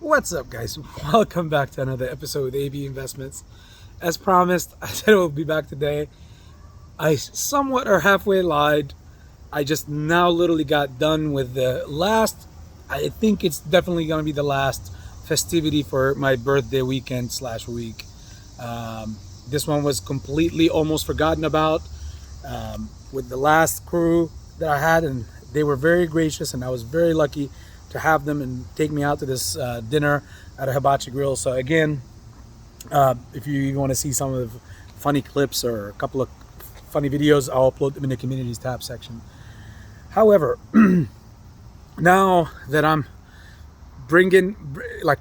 What's up, guys? Welcome back to another episode with AB Investments. As promised, I said I will be back today. I somewhat or halfway lied. I just now literally got done with the last, I think it's definitely going to be the last festivity for my birthday weekend / week. This one was completely almost forgotten about with the last crew that I had, and they were very gracious, and I was very lucky to have them and take me out to this dinner at a hibachi grill. So again, if you want to see some of the funny clips or a couple of funny videos, I'll upload them in the communities tab section. However, now that I'm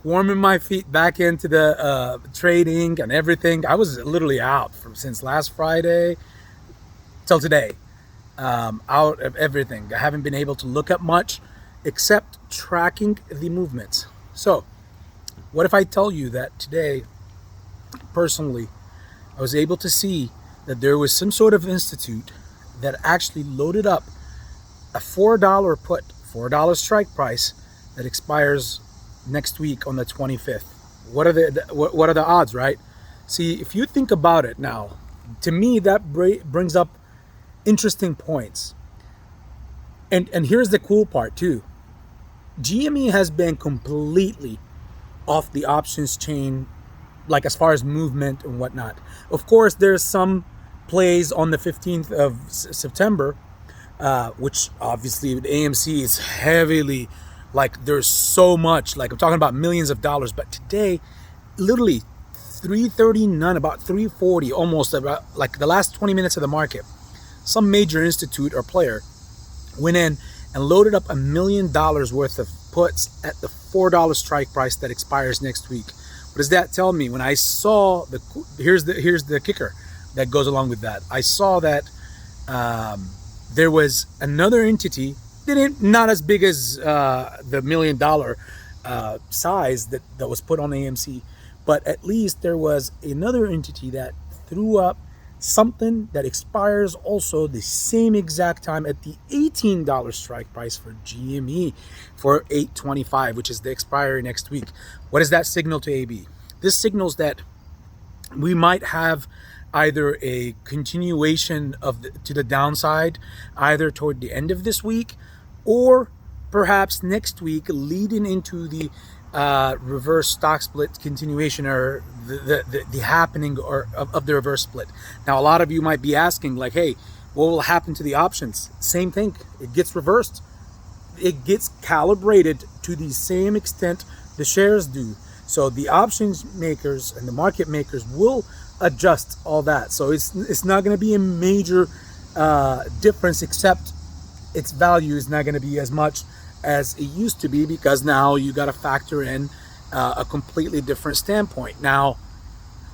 warming my feet back into the trading and everything, I was literally out since last Friday till today, out of everything. I haven't been able to look at much except tracking the movements. So what if I tell you that today, personally, I was able to see that there was some sort of institute that actually loaded up a $4 put, $4 strike price that expires next week on the 25th. What are the odds, right? See, if you think about it now, to me that brings up interesting points. And here's the cool part too. GME has been completely off the options chain, like as far as movement and whatnot. Of course, there's some plays on the 15th of September, which obviously with AMC is heavily, like there's so much, like I'm talking about millions of dollars. But today, literally 339, about 340, almost about like the last 20 minutes of the market, some major institute or player went in and loaded up $1 million worth of puts at the $4 strike price that expires next week. What does that tell me? When I saw here's the kicker that goes along with that. I saw that there was another entity, not as big as the $1 million size that was put on AMC, but at least there was another entity that threw up something that expires also the same exact time at the $18 strike price for GME for $8.25, which is the expiry next week. What does that signal to AB? This signals that we might have either a continuation to the downside, either toward the end of this week or perhaps next week, leading into the reverse stock split continuation, or the happening of the reverse split. Now, a lot of you might be asking, like, hey, what will happen to the options? Same thing. It gets reversed. It gets calibrated to the same extent the shares do. So the options makers and the market makers will adjust all that. So it's not going to be a major difference, except its value is not going to be as much as it used to be, because now you got to factor in a completely different standpoint. Now,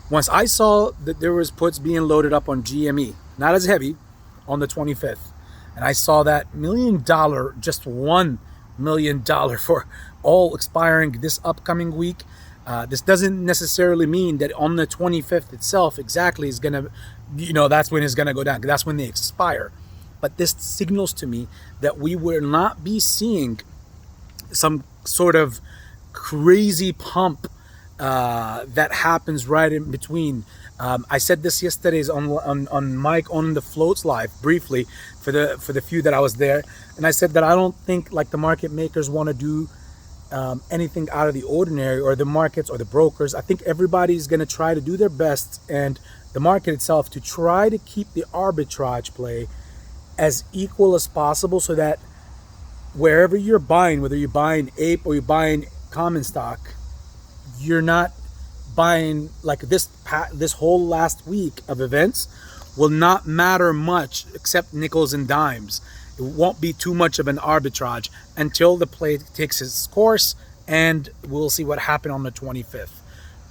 once I saw that there was puts being loaded up on GME, not as heavy, on the 25th, and I saw that $1 million, just $1 million for all expiring this upcoming week, this doesn't necessarily mean that on the 25th itself exactly is gonna, that's when it's gonna go down. That's when they expire. But this signals to me that we will not be seeing some sort of crazy pump that happens right in between. I said this yesterday on Mike on the Floats Live briefly for the few that I was there, and I said that I don't think like the market makers want to do anything out of the ordinary, or the markets or the brokers. I think everybody's going to try to do their best, and the market itself, to try to keep the arbitrage play as equal as possible, so that wherever you're buying, whether you're buying ape or you're buying common stock, you're not buying like this whole last week of events will not matter much except nickels and dimes. It won't be too much of an arbitrage until the play takes its course, and we'll see what happened on the 25th.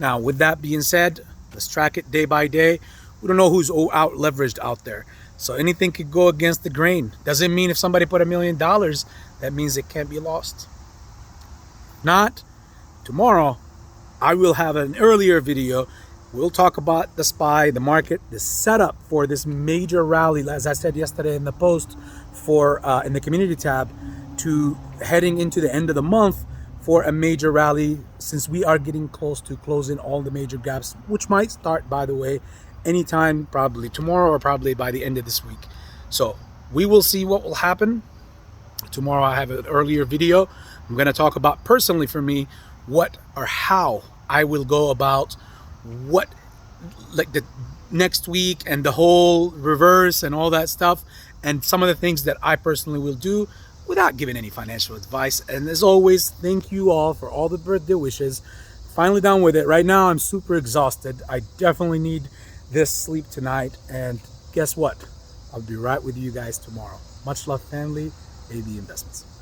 Now, with that being said, let's track it day by day. We don't know who's out leveraged out there. So anything could go against the grain. Doesn't mean if somebody put $1 million, that means it can't be lost. Not tomorrow, I will have an earlier video. We'll talk about the SPY, the market, the setup for this major rally, as I said yesterday in the post, for in the community tab, to heading into the end of the month for a major rally, since we are getting close to closing all the major gaps, which might start, by the way, anytime, probably tomorrow or probably by the end of this week. So we will see what will happen. Tomorrow I have an earlier video. I'm going to talk about personally for me what or how I will go about what, like the next week and the whole reverse and all that stuff, and some of the things that I personally will do without giving any financial advice. And as always, thank you all for all the birthday wishes. Finally done with it. Right now I'm super exhausted. I definitely need this sleep tonight, and guess what? I'll be right with you guys tomorrow. Much love, family. AB Investments.